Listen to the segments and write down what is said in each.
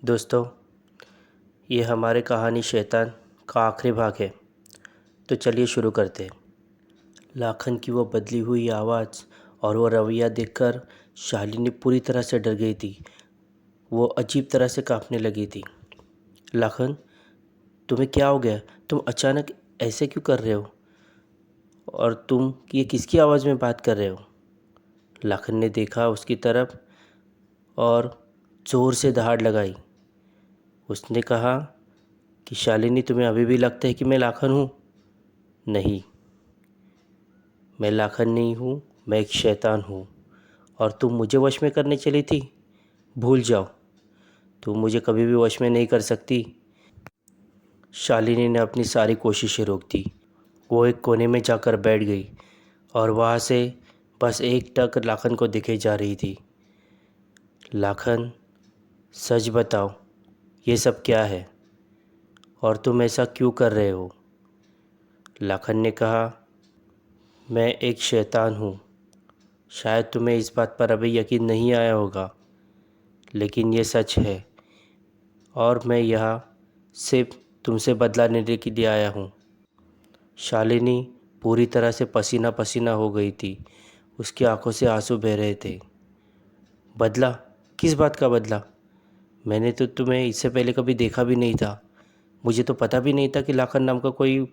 दोस्तों, ये हमारे कहानी शैतान का आखिरी भाग है। तो चलिए शुरू करते हैं। लाखन की वो बदली हुई आवाज़ और वो रवैया देखकर शालिनी पूरी तरह से डर गई थी। वो अजीब तरह से कांपने लगी थी। लाखन, तुम्हें क्या हो गया? तुम अचानक ऐसे क्यों कर रहे हो? और तुम ये किसकी आवाज़ में बात कर रहे हो? लाखन ने देखा उसकी तरफ और ज़ोर से दहाड़ लगाई। उसने कहा कि शालिनी, तुम्हें अभी भी लगता है कि मैं लाखन हूँ? नहीं, मैं लाखन नहीं हूँ, मैं एक शैतान हूँ। और तुम मुझे वश में करने चली थी? भूल जाओ, तुम मुझे कभी भी वश में नहीं कर सकती। शालिनी ने अपनी सारी कोशिशें रोक दी। वो एक कोने में जाकर बैठ गई और वहाँ से बस एक टक लाखन को दिखे जा रही थी। लाखन, सच बताओ, ये सब क्या है और तुम ऐसा क्यों कर रहे हो? लाखन ने कहा, मैं एक शैतान हूँ। शायद तुम्हें इस बात पर अभी यकीन नहीं आया होगा, लेकिन ये सच है। और मैं यहाँ सिर्फ तुमसे बदला लेने के लिए आया हूँ। शालिनी पूरी तरह से पसीना पसीना हो गई थी। उसकी आंखों से आंसू बह रहे थे। बदला? किस बात का बदला? मैंने तो तुम्हें इससे पहले कभी देखा भी नहीं था। मुझे तो पता भी नहीं था कि लाखन नाम का कोई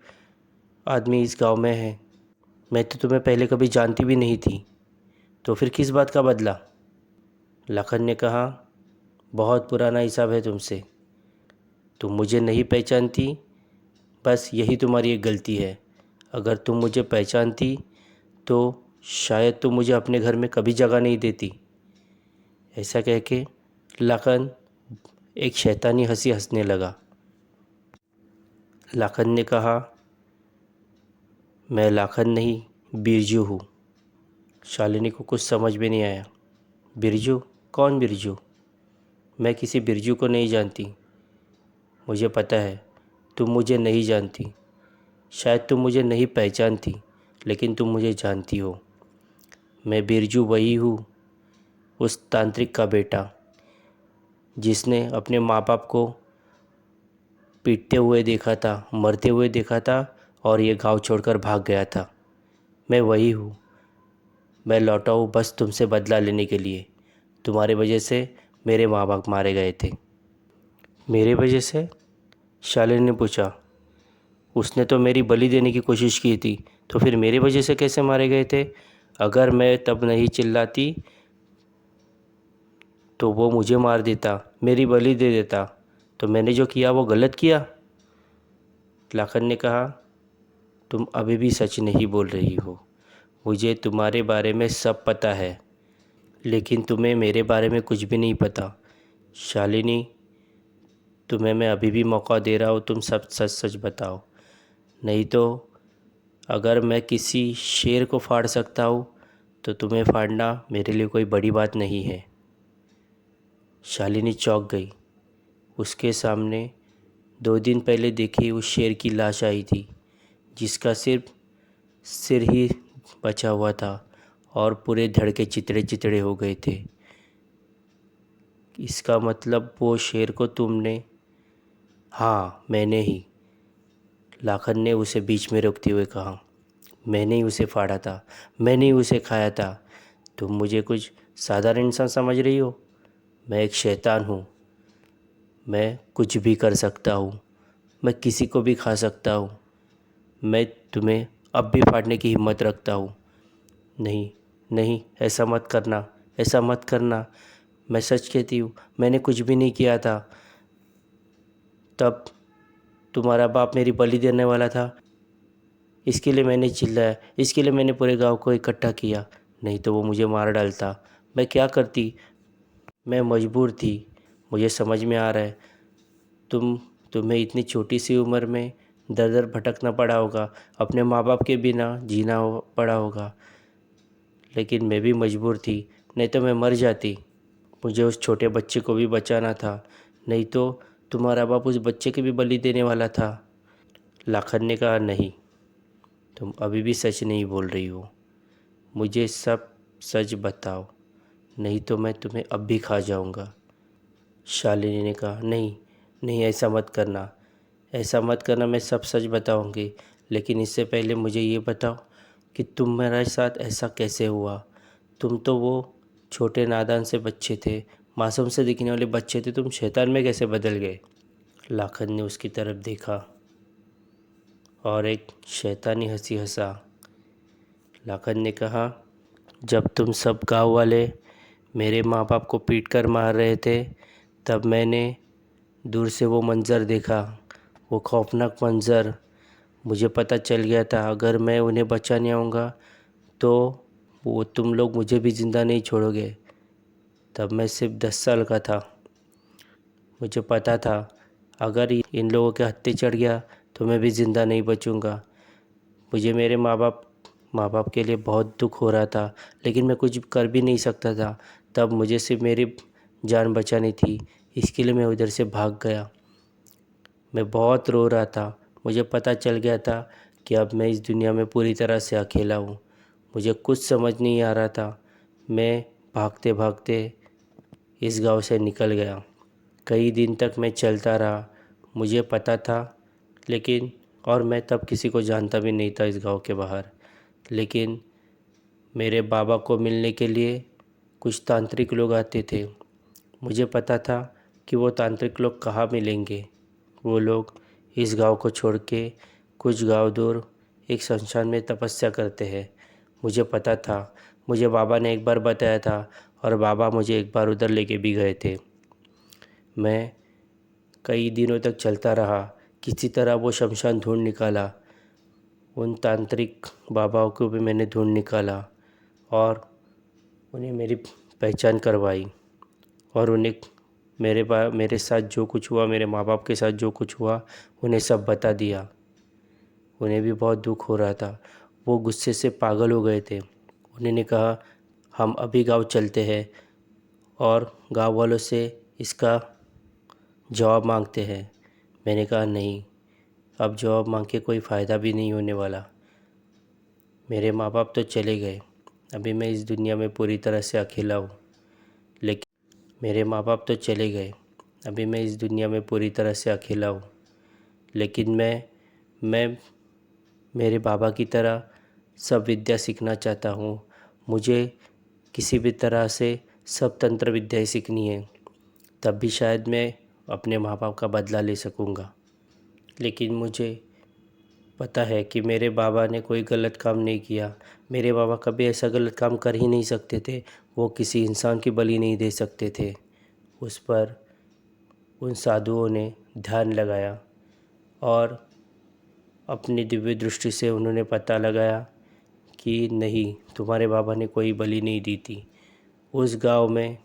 आदमी इस गांव में है। मैं तो तुम्हें पहले कभी जानती भी नहीं थी। तो फिर किस बात का बदला? लाखन ने कहा, बहुत पुराना हिसाब है तुमसे। तुम मुझे नहीं पहचानती, बस यही तुम्हारी एक गलती है। अगर तुम मुझे पहचानती तो शायद तुम मुझे अपने घर में कभी जगह नहीं देती। ऐसा कह के लाखन एक शैतानी हंसी हंसने लगा। लाखन ने कहा, मैं लाखन नहीं, बिरजू हूँ। शालिनी को कुछ समझ में नहीं आया। बिरजू? कौन बिरजू? मैं किसी बिरजू को नहीं जानती। मुझे पता है तुम मुझे नहीं जानती। शायद तुम मुझे नहीं पहचानती, लेकिन तुम मुझे जानती हो। मैं बिरजू वही हूँ, उस तांत्रिक का बेटा जिसने अपने माँ बाप को पीटते हुए देखा था, मरते हुए देखा था और ये गांव छोड़कर भाग गया था। मैं वही हूँ। मैं लौटा हूँ बस तुमसे बदला लेने के लिए। तुम्हारी वजह से मेरे माँ बाप मारे गए थे। मेरे वजह से? शालिनी ने पूछा। उसने तो मेरी बलि देने की कोशिश की थी, तो फिर मेरी वजह से कैसे मारे गए थे? अगर मैं तब नहीं चिल्लाती तो वो मुझे मार देता, मेरी बलि दे देता। तो मैंने जो किया वो गलत किया? लाखन ने कहा, तुम अभी भी सच नहीं बोल रही हो। मुझे तुम्हारे बारे में सब पता है, लेकिन तुम्हें मेरे बारे में कुछ भी नहीं पता। शालिनी, तुम्हें मैं अभी भी मौका दे रहा हूँ, तुम सब सच सच बताओ। नहीं तो अगर मैं किसी शेर को फाड़ सकता हूँ तो तुम्हें फाड़ना मेरे लिए कोई बड़ी बात नहीं है। शालिनी चौंक गई। उसके सामने 2 दिन पहले देखी उस शेर की लाश आई थी, जिसका सिर्फ सिर ही बचा हुआ था और पूरे धड़ के चितड़े चितड़े हो गए थे। इसका मतलब वो शेर को तुमने? हाँ, मैंने ही। लाखन ने उसे बीच में रोकते हुए कहा, मैंने ही उसे फाड़ा था, मैंने ही उसे खाया था। तुम मुझे कुछ साधारण इंसान समझ रही हो? मैं एक शैतान हूँ। मैं कुछ भी कर सकता हूँ। मैं किसी को भी खा सकता हूँ। मैं तुम्हें अब भी फाड़ने की हिम्मत रखता हूँ। नहीं, नहीं, ऐसा मत करना, ऐसा मत करना। मैं सच कहती हूँ, मैंने कुछ भी नहीं किया था। तब तुम्हारा बाप मेरी बलि देने वाला था, इसके लिए मैंने चिल्लाया, इसके लिए मैंने पूरे गांव को इकट्ठा किया। नहीं तो वो मुझे मार डालता। मैं क्या करती? मैं मजबूर थी। मुझे समझ में आ रहा है तुम्हें इतनी छोटी सी उम्र में दर दर भटकना पड़ा होगा, अपने माँ बाप के बिना जीना पड़ा होगा, लेकिन मैं भी मजबूर थी। नहीं तो मैं मर जाती। मुझे उस छोटे बच्चे को भी बचाना था, नहीं तो तुम्हारा बाप उस बच्चे के भी बलि देने वाला था। लाखन ने कहा, नहीं, तुम अभी भी सच नहीं बोल रही हो। मुझे सब सच बताओ, नहीं तो मैं तुम्हें अब भी खा जाऊंगा। शालिनी ने कहा, नहीं नहीं, ऐसा मत करना, ऐसा मत करना, मैं सब सच बताऊंगी। लेकिन इससे पहले मुझे ये बताओ कि तुम्हारे साथ ऐसा कैसे हुआ? तुम तो वो छोटे नादान से बच्चे थे, मासूम से दिखने वाले बच्चे थे, तुम शैतान में कैसे बदल गए? लाखन ने उसकी तरफ देखा और एक शैतानी हंसी हंसा। लाखन ने कहा, जब तुम सब गांव वाले मेरे माँ बाप को पीट कर मार रहे थे, तब मैंने दूर से वो मंज़र देखा, वो खौफनाक मंज़र। मुझे पता चल गया था अगर मैं उन्हें बचाने आऊँगा तो वो तुम लोग मुझे भी ज़िंदा नहीं छोड़ोगे। तब मैं सिर्फ 10 साल का था। मुझे पता था अगर इन लोगों के हत्थे चढ़ गया तो मैं भी ज़िंदा नहीं बचूँगा। मुझे मेरे माँ बाप के लिए बहुत दुख हो रहा था, लेकिन मैं कुछ कर भी नहीं सकता था। तब मुझे सिर्फ मेरी जान बचानी थी, इसके लिए मैं उधर से भाग गया। मैं बहुत रो रहा था। मुझे पता चल गया था कि अब मैं इस दुनिया में पूरी तरह से अकेला हूँ। मुझे कुछ समझ नहीं आ रहा था। मैं भागते भागते इस गांव से निकल गया। कई दिन तक मैं चलता रहा। मुझे पता था लेकिन और मैं तब किसी को जानता भी नहीं था इस गांव के बाहर। लेकिन मेरे बाबा को मिलने के लिए कुछ तांत्रिक लोग आते थे। मुझे पता था कि वो तांत्रिक लोग कहाँ मिलेंगे। वो लोग इस गांव को छोड़ के कुछ गांव दूर एक शमशान में तपस्या करते हैं। मुझे पता था, मुझे बाबा ने एक बार बताया था और बाबा मुझे एक बार उधर लेके भी गए थे। मैं कई दिनों तक चलता रहा, किसी तरह वो शमशान ढूंढ निकाला। उन तांत्रिक बाबाओं को भी मैंने ढूंढ निकाला और उन्हें मेरी पहचान करवाई और उन्हें मेरे साथ जो कुछ हुआ, मेरे माँ बाप के साथ जो कुछ हुआ, उन्हें सब बता दिया। उन्हें भी बहुत दुख हो रहा था। वो गुस्से से पागल हो गए थे। उन्होंने कहा, हम अभी गांव चलते हैं और गांव वालों से इसका जवाब मांगते हैं। मैंने कहा, नहीं, अब जवाब मांग के कोई फ़ायदा भी नहीं होने वाला। मेरे माँ बाप तो चले गए, अभी मैं इस दुनिया में पूरी तरह से अकेला हूँ। लेकिन मेरे माँ बाप तो चले गए, अभी मैं इस दुनिया में पूरी तरह से अकेला हूँ। लेकिन मैं मेरे बाबा की तरह सब विद्या सीखना चाहता हूँ। मुझे किसी भी तरह से सब तंत्र विद्याएँ सीखनी है, तब भी शायद मैं अपने माँ बाप का बदला ले सकूँगा। लेकिन मुझे पता है कि मेरे बाबा ने कोई गलत काम नहीं किया। मेरे बाबा कभी ऐसा गलत काम कर ही नहीं सकते थे। वो किसी इंसान की बलि नहीं दे सकते थे। उस पर उन साधुओं ने ध्यान लगाया और अपनी दिव्य दृष्टि से उन्होंने पता लगाया कि नहीं, तुम्हारे बाबा ने कोई बलि नहीं दी थी। उस गांव में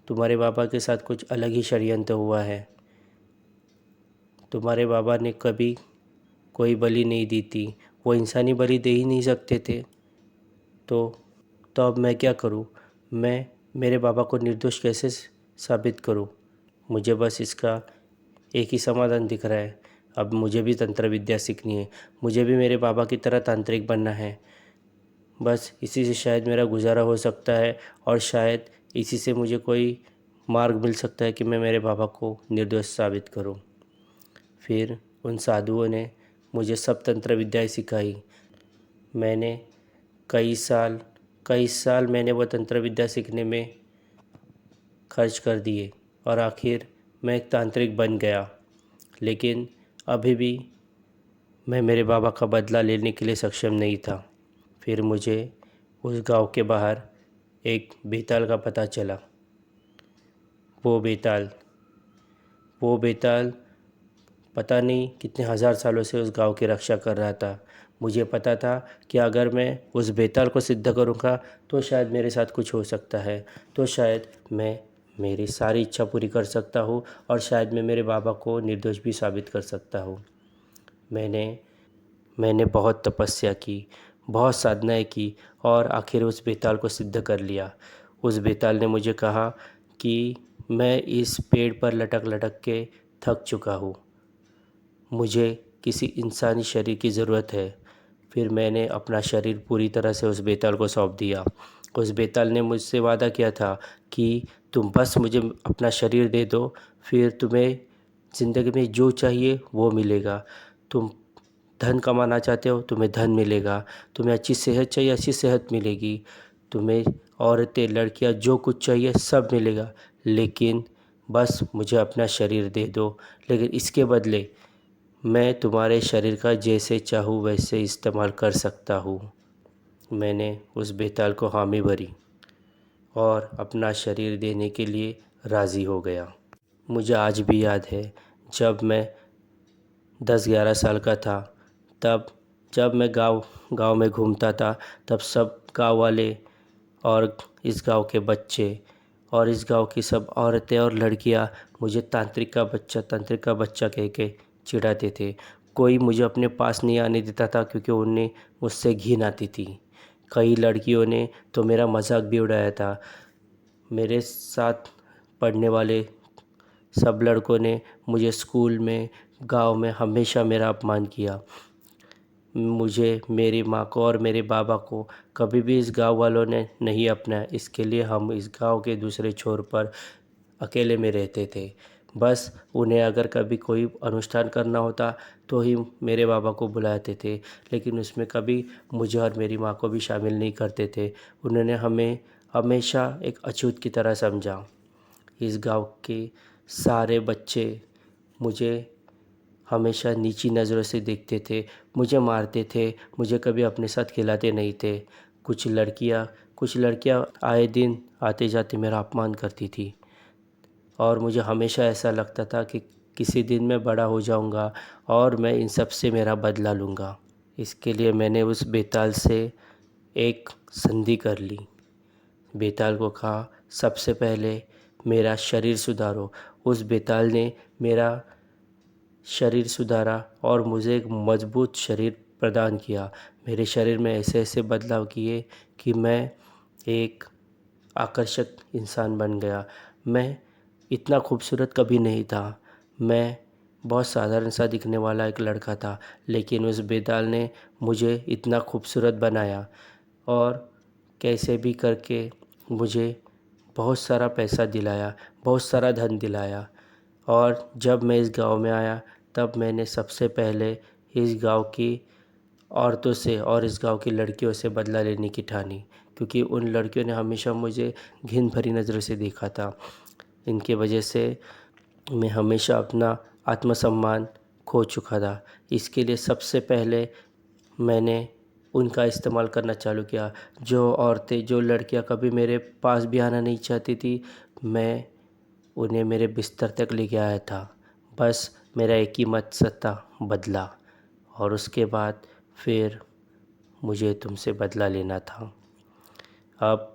तुम्हारे बाबा के साथ कुछ अलग ही षड्यंत्र हुआ है। तुम्हारे बाबा ने कभी कोई बलि नहीं दी थी, वो इंसानी बलि दे ही नहीं सकते थे। तो अब मैं क्या करूं? मैं मेरे बाबा को निर्दोष कैसे साबित करूं? मुझे बस इसका एक ही समाधान दिख रहा है। अब मुझे भी तंत्र विद्या सीखनी है, मुझे भी मेरे बाबा की तरह तांत्रिक बनना है। बस इसी से शायद मेरा गुजारा हो सकता है और शायद इसी से मुझे कोई मार्ग मिल सकता है कि मैं मेरे बाबा को निर्दोष साबित करूं। फिर उन साधुओं ने मुझे सब तंत्र विद्याएं सिखाई। मैंने कई साल मैंने वो तंत्र विद्या सीखने में खर्च कर दिए और आखिर मैं एक तांत्रिक बन गया। लेकिन अभी भी मैं मेरे बाबा का बदला लेने के लिए सक्षम नहीं था। फिर मुझे उस गांव के बाहर एक बेताल का पता चला। वो बेताल वो बेताल पता नहीं कितने हज़ार सालों से उस गांव की रक्षा कर रहा था। मुझे पता था कि अगर मैं उस बेताल को सिद्ध करूंगा तो शायद मेरे साथ कुछ हो सकता है, तो शायद मैं मेरी सारी इच्छा पूरी कर सकता हूँ और शायद मैं मेरे बाबा को निर्दोष भी साबित कर सकता हूँ। मैंने बहुत तपस्या की, बहुत साधनाएं की और आखिर उस बेताल को सिद्ध कर लिया। उस बेताल ने मुझे कहा कि मैं इस पेड़ पर लटक लटक के थक चुका हूँ, मुझे किसी इंसानी शरीर की ज़रूरत है। फिर मैंने अपना शरीर पूरी तरह से उस बेताल को सौंप दिया उस बेताल ने मुझसे वादा किया था कि तुम बस मुझे अपना शरीर दे दो, फिर तुम्हें ज़िंदगी में जो चाहिए वो मिलेगा। तुम धन कमाना चाहते हो, तुम्हें धन मिलेगा। तुम्हें अच्छी सेहत चाहिए, अच्छी सेहत मिलेगी। तुम्हें औरतें, लड़कियां, जो कुछ चाहिए सब मिलेगा, लेकिन बस मुझे अपना शरीर दे दो। लेकिन इसके बदले मैं तुम्हारे शरीर का जैसे चाहूँ वैसे इस्तेमाल कर सकता हूँ। मैंने उस बेताल को हामी भरी और अपना शरीर देने के लिए राज़ी हो गया। मुझे आज भी याद है, जब मैं 10-11 साल का था, तब जब मैं गाँव गाँव में घूमता था, तब सब गाँव वाले और इस गाँव के बच्चे और इस गाँव की सब औरतें और लड़कियां मुझे तांत्रिक का बच्चा कह के चिढ़ाते थे। कोई मुझे अपने पास नहीं आने देता था, क्योंकि उन्हें मुझसे घिन आती थी। कई लड़कियों ने तो मेरा मजाक भी उड़ाया था। मेरे साथ पढ़ने वाले सब लड़कों ने मुझे स्कूल में, गांव में हमेशा मेरा अपमान किया। मुझे, मेरी माँ को और मेरे बाबा को कभी भी इस गांव वालों ने नहीं अपनाया। इसके लिए हम इस गांव के दूसरे छोर पर अकेले में रहते थे। बस उन्हें अगर कभी कोई अनुष्ठान करना होता तो ही मेरे बाबा को बुलाते थे, लेकिन उसमें कभी मुझे और मेरी माँ को भी शामिल नहीं करते थे। उन्होंने हमें हमेशा एक अछूत की तरह समझा। इस गांव के सारे बच्चे मुझे हमेशा नीची नज़रों से देखते थे, मुझे मारते थे, मुझे कभी अपने साथ खिलाते नहीं थे। कुछ लड़कियां आए दिन आते जाते मेरा अपमान करती थी, और मुझे हमेशा ऐसा लगता था कि किसी दिन मैं बड़ा हो जाऊंगा और मैं इन सब से मेरा बदला लूँगा। इसके लिए मैंने उस बेताल से एक संधि कर ली। बेताल को कहा, सबसे पहले मेरा शरीर सुधारो। उस बेताल ने मेरा शरीर सुधारा और मुझे एक मजबूत शरीर प्रदान किया। मेरे शरीर में ऐसे ऐसे बदलाव किए कि मैं एक आकर्षक इंसान बन गया। मैं इतना खूबसूरत कभी नहीं था। मैं बहुत साधारण सा दिखने वाला एक लड़का था, लेकिन उस बेताल ने मुझे इतना खूबसूरत बनाया और कैसे भी करके मुझे बहुत सारा पैसा दिलाया, बहुत सारा धन दिलाया। और जब मैं इस गांव में आया, तब मैंने सबसे पहले इस गांव की औरतों से और इस गांव की लड़कियों से बदला लेने की ठानी, क्योंकि उन लड़कियों ने हमेशा मुझे घिन भरी नज़रों से देखा था। इनके वजह से मैं हमेशा अपना आत्मसम्मान खो चुका था। इसके लिए सबसे पहले मैंने उनका इस्तेमाल करना चालू किया। जो औरतें, जो लड़कियां कभी मेरे पास भी आना नहीं चाहती थी, मैं उन्हें मेरे बिस्तर तक लेके आया था। बस मेरा एक ही मकसद था, बदला। और उसके बाद फिर मुझे तुमसे बदला लेना था। अब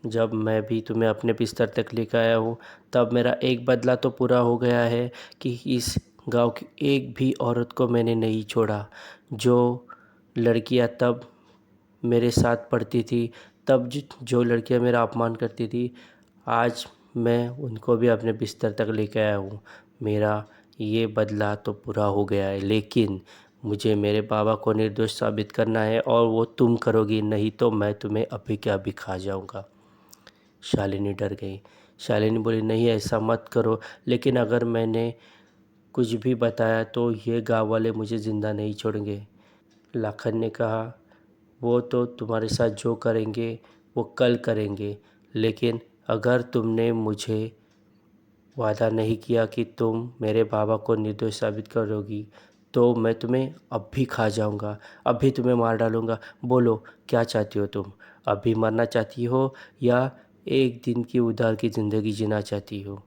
जब मैं भी तुम्हें अपने बिस्तर तक लेकर आया हूँ, तब मेरा एक बदला तो पूरा हो गया है कि इस गांव की एक भी औरत को मैंने नहीं छोड़ा। जो लड़कियां तब मेरे साथ पढ़ती थी, तब जो लड़कियां मेरा अपमान करती थी, आज मैं उनको भी अपने बिस्तर तक लेकर आया हूँ। मेरा ये बदला तो पूरा हो गया है, लेकिन मुझे मेरे बाबा को निर्दोष साबित करना है, और वो तुम करोगी, नहीं तो मैं तुम्हें अभी के अभी खा जाऊँगा। शालिनी डर गई। शालिनी बोली, नहीं ऐसा मत करो, लेकिन अगर मैंने कुछ भी बताया तो ये गाँव वाले मुझे ज़िंदा नहीं छोड़ेंगे। लाखन ने कहा, वो तो तुम्हारे साथ जो करेंगे वो कल करेंगे, लेकिन अगर तुमने मुझे वादा नहीं किया कि तुम मेरे बाबा को निर्दोष साबित करोगी, तो मैं तुम्हें अब भी खा जाऊंगा, अभी तुम्हें मार डालूंगा। बोलो क्या चाहती हो तुम? अभी मरना चाहती हो या एक दिन की उधार की ज़िंदगी जीना चाहती हो?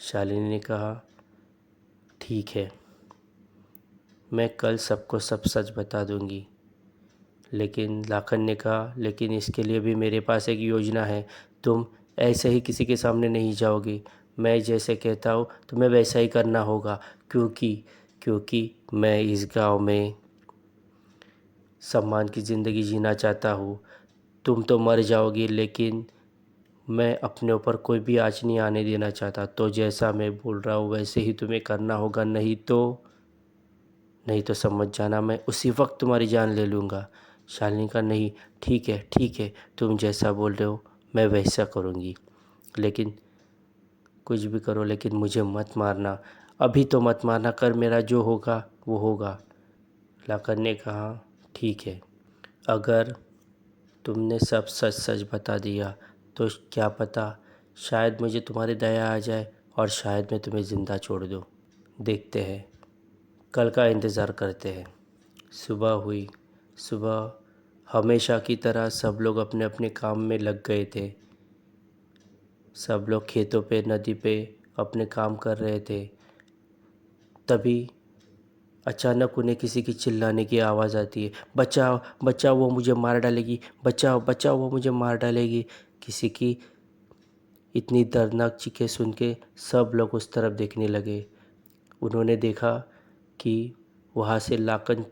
शालिनी ने कहा, ठीक है, मैं कल सबको सब सच बता दूंगी। लेकिन लाखन ने कहा, लेकिन इसके लिए भी मेरे पास एक योजना है। तुम ऐसे ही किसी के सामने नहीं जाओगी। मैं जैसे कहता हूँ तुम्हें वैसा ही करना होगा, क्योंकि क्योंकि मैं इस गांव में सम्मान की ज़िंदगी जीना चाहता हूँ। तुम तो मर जाओगी, लेकिन मैं अपने ऊपर कोई भी आँच नहीं आने देना चाहता। तो जैसा मैं बोल रहा हूँ वैसे ही तुम्हें करना होगा, नहीं तो समझ जाना, मैं उसी वक्त तुम्हारी जान ले लूँगा। शालिनी का नहीं, ठीक है, तुम जैसा बोल रहे हो मैं वैसा करूँगी, लेकिन कुछ भी करो लेकिन मुझे मत मारना, अभी तो मत मारना, कर मेरा जो होगा वो होगा। लाखन ने कहा ठीक है, अगर तुमने सब सच सच बता दिया तो क्या पता शायद मुझे तुम्हारी दया आ जाए और शायद मैं तुम्हें ज़िंदा छोड़ दूँ। देखते हैं, कल का इंतज़ार करते हैं। सुबह हुई। सुबह हमेशा की तरह सब लोग अपने अपने काम में लग गए थे। सब लोग खेतों पे, नदी पे अपने काम कर रहे थे। तभी अचानक उन्हें किसी की चिल्लाने की आवाज़ आती है, बचाओ बचाओ वो मुझे मार डालेगी, बचाओ बचाओ वो मुझे मार डालेगी। किसी की इतनी दर्दनाक चीखें सुन के सब लोग उस तरफ देखने लगे। उन्होंने देखा कि वहाँ से लाखन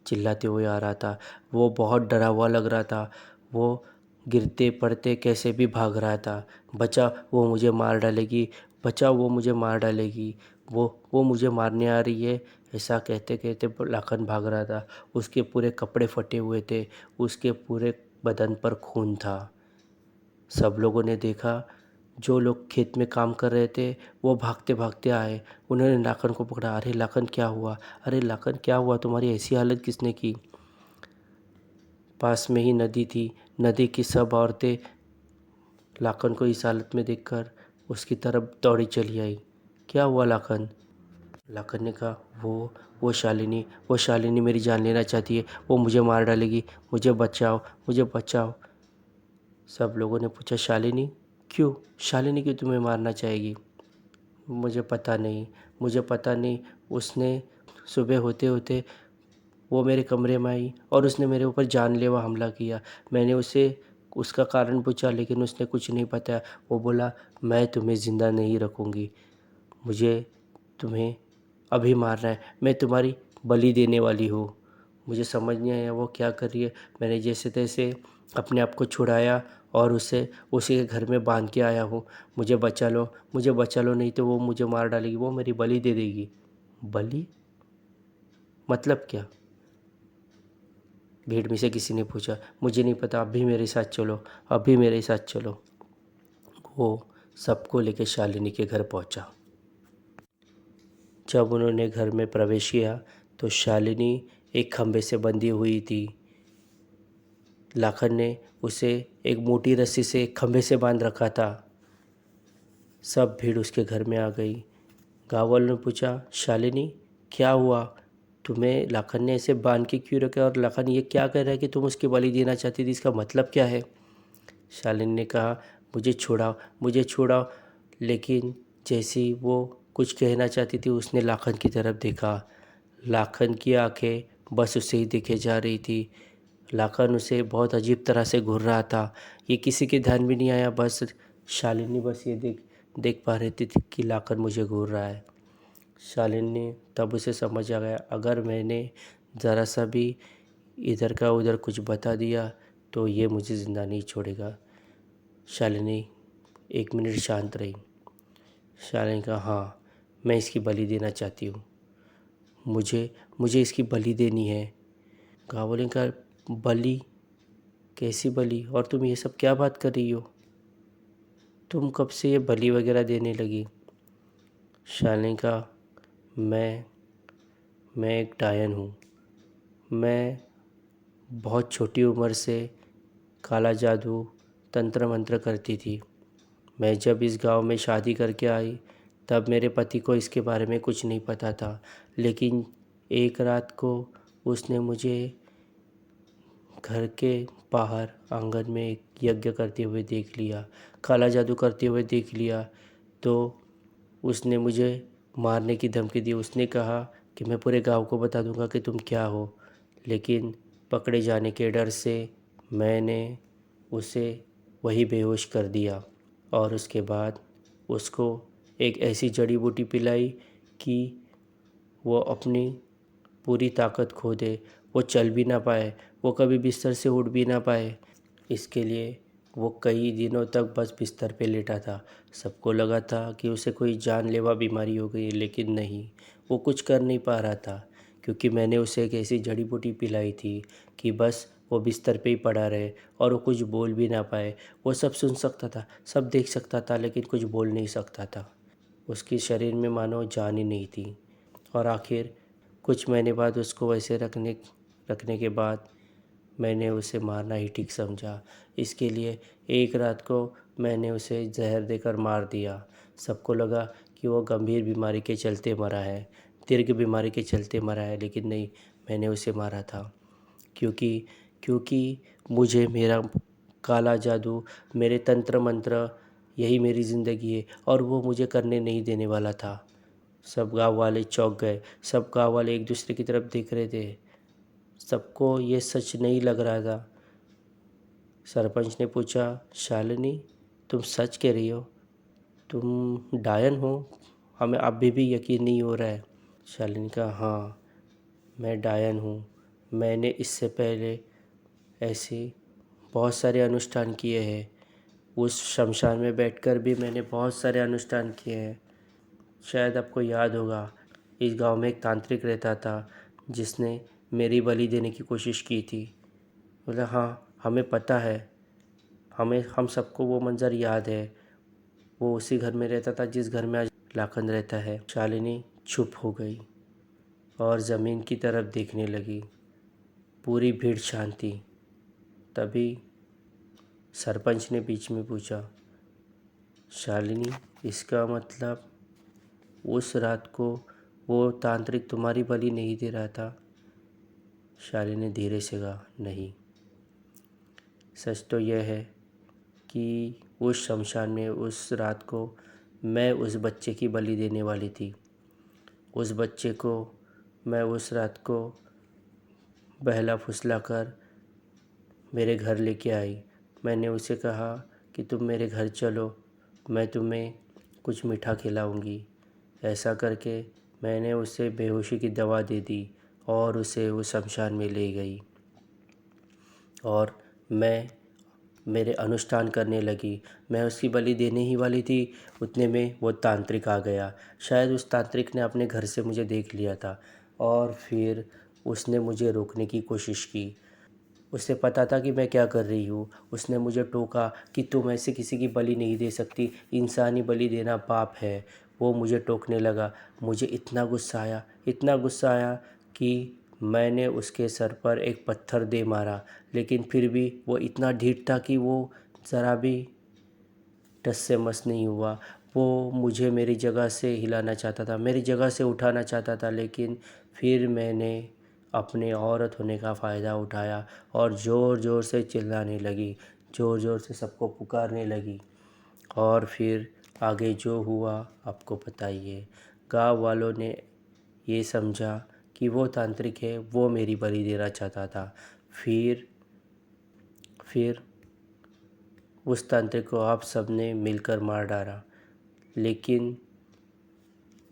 चिल्लाते हुए आ रहा था। वो बहुत डरा हुआ लग रहा था। वो गिरते पड़ते कैसे भी भाग रहा था। बचाओ वो मुझे मार डालेगी, बचाओ वो मुझे मार डालेगी, वो मुझे मारने आ रही है। ऐसा कहते कहते लाखन भाग रहा था। उसके पूरे कपड़े फटे हुए थे, उसके पूरे बदन पर खून था। सब लोगों ने देखा। जो लोग खेत में काम कर रहे थे वो भागते भागते आए। उन्होंने लाखन को पकड़ा। अरे लाखन क्या हुआ, अरे लाखन क्या हुआ, तुम्हारी ऐसी हालत किसने की। पास में ही नदी थी। नदी की सब औरतें लाखन को इस हालत में देखकर उसकी तरफ दौड़ी चली आई। क्या हुआ लाखन। लाखन ने कहा वो शालिनी मेरी जान लेना चाहती है, वो मुझे मार डालेगी, मुझे बचाओ, मुझे बचाओ। सब लोगों ने पूछा शालिनी क्यों, शालिनी क्यों तुम्हें मारना चाहेगी। मुझे पता नहीं, मुझे पता नहीं। उसने सुबह होते होते वो मेरे कमरे में आई और उसने मेरे ऊपर जानलेवा हमला किया। मैंने उसे उसका कारण पूछा लेकिन उसने कुछ नहीं बताया। वो बोला मैं तुम्हें ज़िंदा नहीं रखूँगी, मुझे तुम्हें अभी मारना है, मैं तुम्हारी बलि देने वाली हूँ। मुझे समझ नहीं आया वो क्या कर रही है। मैंने जैसे तैसे अपने आप को छुड़ाया और उसे उसी के घर में बांध के आया हूँ। मुझे बचा लो, मुझे बचा लो, नहीं तो वो मुझे मार डालेगी, वो मेरी बलि दे देगी। बलि मतलब क्या। भीड़ में से किसी ने पूछा। मुझे नहीं पता, अभी मेरे साथ चलो, अभी मेरे साथ चलो। वो सबको लेकर शालिनी के घर पहुंचा। जब उन्होंने घर में प्रवेश किया तो शालिनी एक खंभे से बंधी हुई थी। लाखन ने उसे एक मोटी रस्सी से एक खंभे से बांध रखा था। सब भीड़ उसके घर में आ गई। गाँव वालों ने पूछा शालिनी क्या हुआ, तुम्हें लाखन ने ऐसे बांध के क्यों रखा, और लाखन ये क्या कह रहा है कि तुम उसकी बलि देना चाहती थी, इसका मतलब क्या है। शालिनी ने कहा मुझे छुड़ाओ, मुझे छुड़ाओ। लेकिन जैसे ही वो कुछ कहना चाहती थी उसने लाखन की तरफ देखा। लाखन की आंखें बस उसे ही देखे जा रही थी। लाखन उसे बहुत अजीब तरह से घूर रहा था। ये किसी के ध्यान भी नहीं आया, बस शालिनी बस ये देख देख पा रही थी कि लाखन मुझे घूर रहा है। शालिनी ने तब उसे समझ आ गया, अगर मैंने ज़रा सा भी इधर का उधर कुछ बता दिया तो ये मुझे ज़िंदा नहीं छोड़ेगा। शालिनी 1 मिनट शांत रही। शालिनी कहा हाँ, मैं इसकी बलि देना चाहती हूँ, मुझे मुझे इसकी बलि देनी है। गावले का बलि, कैसी बलि, और तुम ये सब क्या बात कर रही हो, तुम कब से ये बलि वगैरह देने लगी। शालिनी का मैं एक डायन हूँ। मैं बहुत छोटी उम्र से काला जादू तंत्र मंत्र करती थी। मैं जब इस गांव में शादी करके आई तब मेरे पति को इसके बारे में कुछ नहीं पता था, लेकिन एक रात को उसने मुझे घर के बाहर आंगन में एक यज्ञ करते हुए देख लिया, काला जादू करते हुए देख लिया। तो उसने मुझे मारने की धमकी दी। उसने कहा कि मैं पूरे गांव को बता दूंगा कि तुम क्या हो, लेकिन पकड़े जाने के डर से मैंने उसे वही बेहोश कर दिया और उसके बाद उसको एक ऐसी जड़ी बूटी पिलाई कि वो अपनी पूरी ताकत खो दे, वो चल भी ना पाए, वो कभी बिस्तर से उठ भी ना पाए। इसके लिए वो कई दिनों तक बस बिस्तर पे लेटा था। सबको लगा था कि उसे कोई जानलेवा बीमारी हो गई है, लेकिन नहीं, वो कुछ कर नहीं पा रहा था क्योंकि मैंने उसे एक ऐसी जड़ी बूटी पिलाई थी कि बस वो बिस्तर पे ही पड़ा रहे और वो कुछ बोल भी ना पाए। वो सब सुन सकता था, सब देख सकता था, लेकिन कुछ बोल नहीं सकता था। उसके शरीर में मानो जान ही नहीं थी। और आखिर कुछ महीने बाद उसको वैसे रखने के बाद मैंने उसे मारना ही ठीक समझा। इसके लिए एक रात को मैंने उसे जहर देकर मार दिया। सबको लगा कि वो गंभीर बीमारी के चलते मरा है, दीर्घ बीमारी के चलते मरा है, लेकिन नहीं, मैंने उसे मारा था। क्योंकि क्योंकि मुझे मेरा काला जादू, मेरे तंत्र मंत्र, यही मेरी ज़िंदगी है और वो मुझे करने नहीं देने वाला था। सब गांव वाले चौंक गए। सब गांव वाले एक दूसरे की तरफ देख रहे थे। सबको ये सच नहीं लग रहा था। सरपंच ने पूछा, शालिनी, तुम सच कह रही हो? तुम डायन हो? हमें अभी भी यकीन नहीं हो रहा है। शालिनी का, हाँ, मैं डायन हूँ। मैंने इससे पहले ऐसे बहुत सारे अनुष्ठान किए हैं। उस शमशान में बैठकर भी मैंने बहुत सारे अनुष्ठान किए हैं। शायद आपको याद होगा, इस गांव में एक तांत्रिक रहता था जिसने मेरी बलि देने की कोशिश की थी। बोला, हाँ, हमें पता है, हम सबको वो मंज़र याद है। वो उसी घर में रहता था जिस घर में आज लाखन रहता है। शालिनी चुप हो गई और ज़मीन की तरफ देखने लगी। पूरी भीड़ शांति। तभी सरपंच ने बीच में पूछा, शालिनी, इसका मतलब उस रात को वो तांत्रिक तुम्हारी बलि नहीं दे रहा था? शालिनी ने धीरे से कहा, नहीं। सच तो यह है कि उस शमशान में उस रात को मैं उस बच्चे की बलि देने वाली थी। उस बच्चे को मैं उस रात को बहला फुसला कर मेरे घर लेके आई। मैंने उसे कहा कि तुम मेरे घर चलो, मैं तुम्हें कुछ मीठा खिलाऊंगी। ऐसा करके मैंने उसे बेहोशी की दवा दे दी और उसे उस शमशान में ले गई। और मैं मेरे अनुष्ठान करने लगी। मैं उसकी बलि देने ही वाली थी, उतने में वो तांत्रिक आ गया। शायद उस तांत्रिक ने अपने घर से मुझे देख लिया था और फिर उसने मुझे रोकने की कोशिश की। उसे पता था कि मैं क्या कर रही हूँ। उसने मुझे टोका कि तुम ऐसे किसी की बलि नहीं दे सकती, इंसानी बलि देना पाप है। वो मुझे टोकने लगा। मुझे इतना गुस्सा आया, इतना गुस्सा आया कि मैंने उसके सर पर एक पत्थर दे मारा, लेकिन फिर भी वो इतना ढीठ था कि वो ज़रा भी टस से मस नहीं हुआ। वो मुझे मेरी जगह से हिलाना चाहता था, मेरी जगह से उठाना चाहता था, लेकिन फिर मैंने अपने औरत होने का फ़ायदा उठाया और ज़ोर ज़ोर से चिल्लाने लगी, ज़ोर ज़ोर से सबको पुकारने लगी। और फिर आगे जो हुआ आपको पता ही है। गाँव वालों ने ये समझा कि वो तांत्रिक है, वो मेरी बलि देना चाहता था। फिर उस तांत्रिक को आप सबने मिलकर मार डाला। लेकिन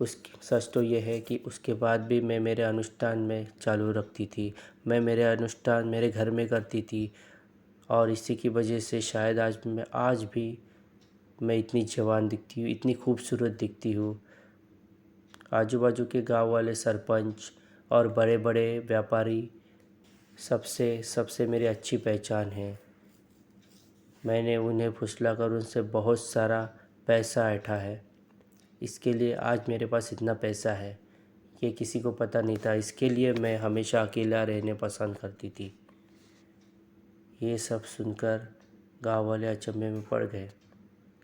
उस सच तो ये है कि उसके बाद भी मैं मेरे अनुष्ठान में चालू रखती थी। मैं मेरे अनुष्ठान मेरे घर में करती थी और इसी की वजह से शायद आज भी मैं इतनी जवान दिखती हूँ, इतनी खूबसूरत दिखती हूँ। आजू बाजू के गांव वाले सरपंच और बड़े बड़े व्यापारी सबसे सबसे मेरी अच्छी पहचान है। मैंने उन्हें फुसलाकर उनसे बहुत सारा पैसा ऐंठा है। इसके लिए आज मेरे पास इतना पैसा है, ये किसी को पता नहीं था। इसके लिए मैं हमेशा अकेला रहने पसंद करती थी। ये सब सुनकर गांव वाले अचंभे में पड़ गए।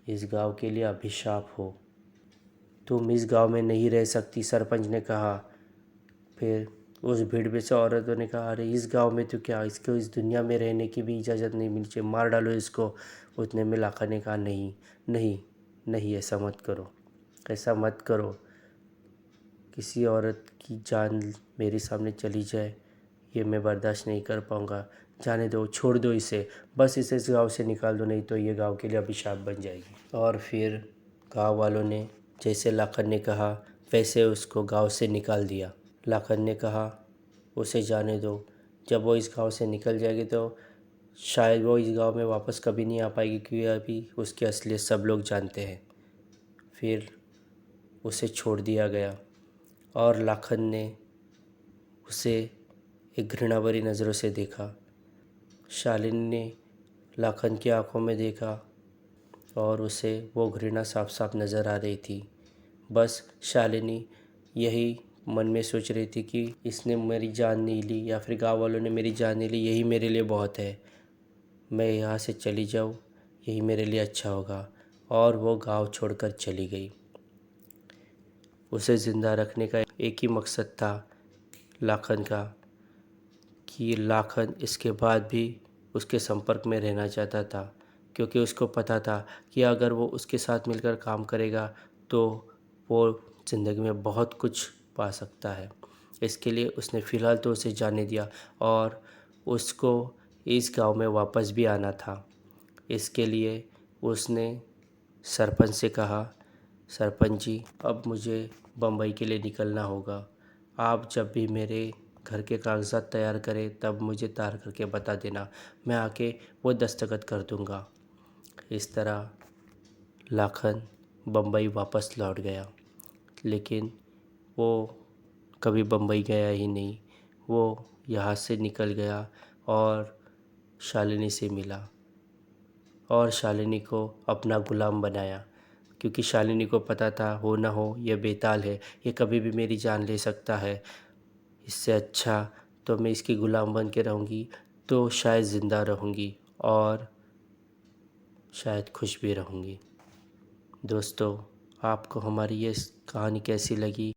इस गांव के लिए अभिशाप हो, तुम इस गांव में नहीं रह सकती, सरपंच ने कहा। फिर उस भीड़ में से औरतों ने कहा, अरे इस गांव में तो क्या, इसको इस दुनिया में रहने की भी इजाज़त नहीं मिलनी चाहिए, मार डालो इसको। उतने में लाखा ने कहा, नहीं नहीं नहीं, ऐसा मत करो, ऐसा मत करो। किसी औरत की जान मेरे सामने चली जाए, ये मैं बर्दाश्त नहीं कर पाऊँगा। जाने दो, छोड़ दो इसे, बस इसे इस गाँव से निकाल दो, नहीं तो ये गाँव के लिए अभिशाप बन जाएगी। और फिर गाँव वालों ने जैसे लाखन ने कहा वैसे उसको गाँव से निकाल दिया। लाखन ने कहा, उसे जाने दो, जब वो इस गांव से निकल जाएगी तो शायद वो इस गांव में वापस कभी नहीं आ पाएगी, क्योंकि अभी उसकी असलियत सब लोग जानते हैं। फिर उसे छोड़ दिया गया और लाखन ने उसे एक घृणा भरी नज़रों से देखा। शालिनी ने लाखन की आंखों में देखा और उसे वो घृणा साफ साफ नज़र आ रही थी। बस शालिनी यही मन में सोच रही थी कि इसने मेरी जान नहीं ली या फिर गांव वालों ने मेरी जान नहीं ली, यही मेरे लिए बहुत है। मैं यहाँ से चली जाऊँ, यही मेरे लिए अच्छा होगा। और वो गांव छोड़कर चली गई। उसे ज़िंदा रखने का एक ही मकसद था लाखन का, कि लाखन इसके बाद भी उसके संपर्क में रहना चाहता था, क्योंकि उसको पता था कि अगर वो उसके साथ मिलकर काम करेगा तो वो ज़िंदगी में बहुत कुछ पा सकता है। इसके लिए उसने फ़िलहाल तो उसे जाने दिया और उसको इस गांव में वापस भी आना था। इसके लिए उसने सरपंच से कहा, सरपंच जी, अब मुझे बम्बई के लिए निकलना होगा। आप जब भी मेरे घर के कागज़ात तैयार करें तब मुझे तार करके बता देना, मैं आके वो दस्तखत कर दूँगा। इस तरह लाखन बम्बई वापस लौट गया, लेकिन वो कभी बम्बई गया ही नहीं। वो यहाँ से निकल गया और शालिनी से मिला और शालिनी को अपना गुलाम बनाया, क्योंकि शालिनी को पता था हो ना हो ये बेताल है, ये कभी भी मेरी जान ले सकता है। इससे अच्छा तो मैं इसकी गुलाम बन के रहूँगी तो शायद ज़िंदा रहूँगी और शायद खुश भी रहूँगी। दोस्तों, आपको हमारी ये कहानी कैसी लगी